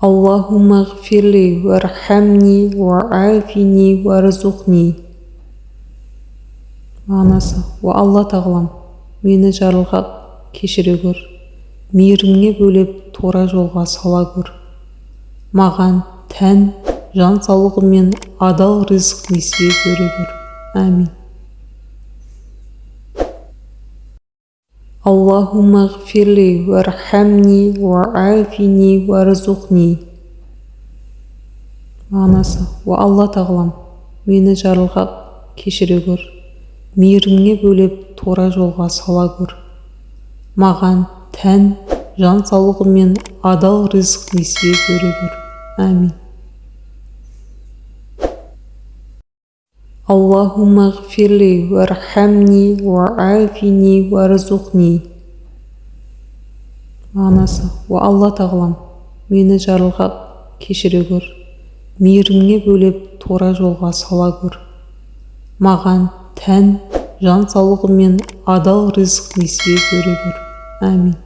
Аллахумма гфирли вархамни ва'афини варзухни. Мағынасы: О Алла тағалам, мені жарылғап кешіре көр, мейіріміңе бөлеп тура жолға сала көр. Маған тән, жан саулығы мен адал ризық несібе бере көр. Амин. Аллахумма гфирли вархамни ва'афини варзухни. Мағынасы: О Алла тағалам, мені жарылғап кешіре көр, мейіріміңе бөлеп тура жолға сала көр. Маған тән, жан саулығы мен адал ризық несібе бере көр. Амин. Аллахумма гфирли вархамни ва'афини варзухни. Мағынасы: О Алла тағалам, мені жарылғап кешіре көр, мейіріміңе бөлеп тура жолға сала көр. Маған тән, жан саулығы мен адал ризық несібе бере көр. Амин.